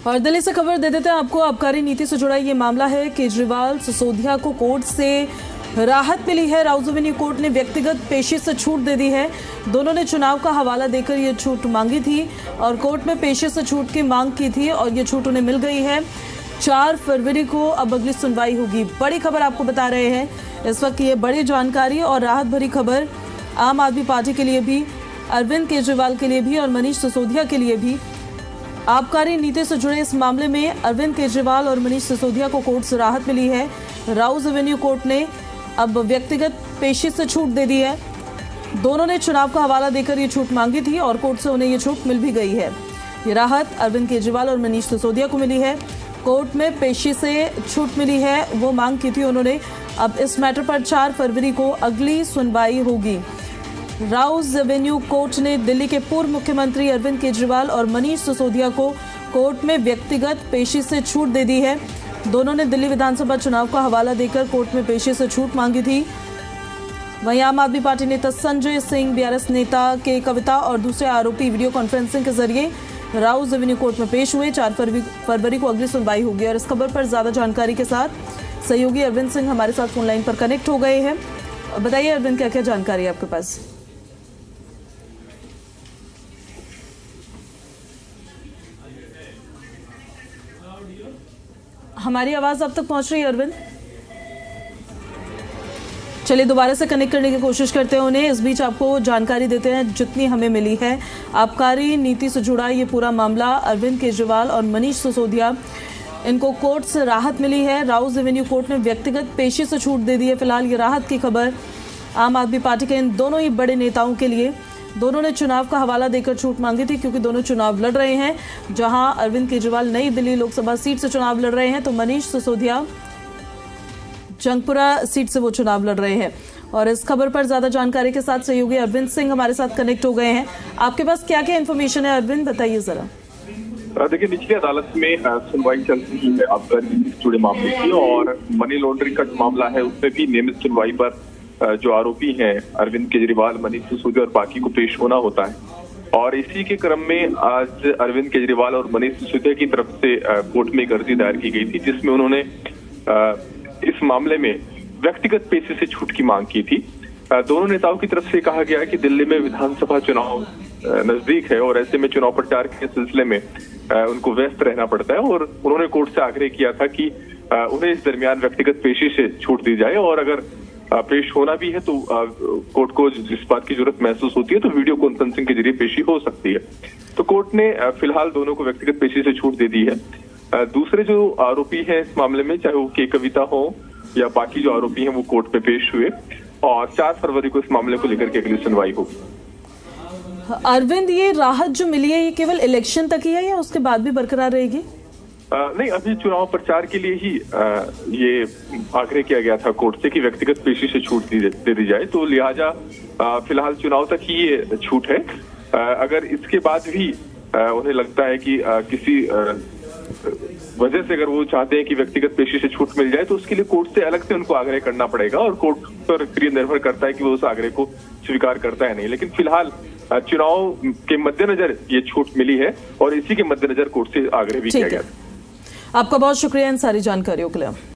और दिल्ली से खबर दे देते हैं आपको। आबकारी नीति से जुड़ा ये मामला है। केजरीवाल सिसोदिया को कोर्ट से राहत मिली है। राउज एवेन्यू कोर्ट ने व्यक्तिगत पेशी से छूट दे दी है। दोनों ने चुनाव का हवाला देकर ये छूट मांगी थी और कोर्ट में पेशी से छूट की मांग की थी और ये छूट उन्हें मिल गई है। 4 फरवरी को अब अगली सुनवाई होगी। बड़ी खबर आपको बता रहे हैं इस वक्त, ये बड़ी जानकारी और राहत भरी खबर आम आदमी पार्टी के लिए भी, अरविंद केजरीवाल के लिए भी और मनीष सिसोदिया के लिए भी। आबकारी नीति से जुड़े इस मामले में अरविंद केजरीवाल और मनीष सिसोदिया को कोर्ट से राहत मिली है। राउज एवेन्यू कोर्ट ने अब व्यक्तिगत पेशी से छूट दे दी है। दोनों ने चुनाव का हवाला देकर ये छूट मांगी थी और कोर्ट से उन्हें ये छूट मिल भी गई है। ये राहत अरविंद केजरीवाल और मनीष सिसोदिया को मिली है। कोर्ट में पेशी से छूट मिली है, वो मांग की थी उन्होंने। अब इस मैटर पर 4 फरवरी को अगली सुनवाई होगी। राउज एवेन्यू कोर्ट ने दिल्ली के पूर्व मुख्यमंत्री अरविंद केजरीवाल और मनीष सिसोदिया को कोर्ट में व्यक्तिगत पेशी से छूट दे दी है। दोनों ने दिल्ली विधानसभा चुनाव का हवाला देकर कोर्ट में पेशी से छूट मांगी थी। वहीं आम आदमी पार्टी नेता संजय सिंह, बीआरएस नेता के कविता और दूसरे आरोपी वीडियो कॉन्फ्रेंसिंग के जरिए राउज एवेन्यू कोर्ट में पेश हुए। 4 फरवरी को अगली सुनवाई होगी। और इस खबर पर ज्यादा जानकारी के साथ सहयोगी अरविंद सिंह हमारे साथ फोन लाइन पर कनेक्ट हो गए हैं। बताइए अरविंद, क्या क्या जानकारी है आपके पास? हमारी आवाज अब तक पहुंच रही है अरविंद? चलिए दोबारा से कनेक्ट करने की कोशिश करते हैं उन्हें। इस बीच आपको जानकारी देते हैं जितनी हमें मिली है। आबकारी नीति से जुड़ा ये पूरा मामला, अरविंद केजरीवाल और मनीष सिसोदिया, इनको कोर्ट से राहत मिली है। राउज एवेन्यू कोर्ट ने व्यक्तिगत पेशी से छूट दे दी है। फिलहाल ये राहत की खबर आम आदमी पार्टी के इन दोनों ही बड़े नेताओं के लिए। दोनों ने चुनाव का हवाला देकर छूट मांगी थी क्योंकि दोनों चुनाव लड़ रहे हैं। जहां अरविंद केजरीवाल नई दिल्ली लोकसभा सीट से चुनाव लड़ रहे हैं तो मनीष सिसोदिया जंगपुरा सीट से वो चुनाव लड़ रहे हैं। और इस खबर पर ज्यादा जानकारी के साथ सहयोगी अरविंद सिंह हमारे साथ कनेक्ट हो गए हैं। आपके पास क्या क्या इन्फॉर्मेशन है अरविंद, बताइए जरा। देखिए, निचली अदालत में सुनवाई चल रही है आबकारी नीति से जुड़े मामले की, और मनी लॉन्ड्रिंग का जो मामला है उसमें भी नियमित सुनवाई पर जो आरोपी हैं अरविंद केजरीवाल, मनीष सिसोदिया और बाकी को पेश होना होता है। और इसी के क्रम में आज अरविंद केजरीवाल और मनीष सिसोदिया की तरफ से कोर्ट में एक अर्जी दायर की गई थी जिसमें उन्होंने इस मामले में व्यक्तिगत पेशी से छूट की मांग की थी। दोनों नेताओं की तरफ से कहा गया है कि दिल्ली में विधानसभा चुनाव नजदीक है और ऐसे में चुनाव प्रचार के सिलसिले में उनको व्यस्त रहना पड़ता है, और उन्होंने कोर्ट से आग्रह किया था कि उन्हें इस दरमियान व्यक्तिगत पेशी से छूट दी जाए, और अगर पेश होना भी है तो कोर्ट को जिस बात की जरूरत महसूस होती है तो वीडियो कॉन्फ्रेंसिंग के जरिए पेशी हो सकती है। तो कोर्ट ने फिलहाल दोनों को व्यक्तिगत पेशी से छूट दे दी है। दूसरे जो आरोपी हैं इस मामले में, चाहे वो के कविता हो या बाकी जो आरोपी हैं, वो कोर्ट में पेश हुए और 4 फरवरी को इस मामले को लेकर के अगली सुनवाई होगी। अरविंद, ये राहत जो मिली है ये केवल इलेक्शन तक ही है या उसके बाद भी बरकरार रहेगी? नहीं, अभी चुनाव प्रचार के लिए ही ये आग्रह किया गया था कोर्ट से कि व्यक्तिगत पेशी से छूट दे दी जाए, तो लिहाजा फिलहाल चुनाव तक ही ये छूट है। अगर इसके बाद भी उन्हें लगता है कि किसी वजह से अगर वो चाहते हैं कि व्यक्तिगत पेशी से छूट मिल जाए तो उसके लिए कोर्ट से अलग से उनको आग्रह करना पड़ेगा, और कोर्ट पर निर्भर करता है कि वो उस आग्रह को स्वीकार करता है नहीं। लेकिन फिलहाल चुनाव के मद्देनजर ये छूट मिली है और इसी के मद्देनजर कोर्ट से आग्रह भी किया गया। आपका बहुत शुक्रिया इन सारी जानकारियों के लिए।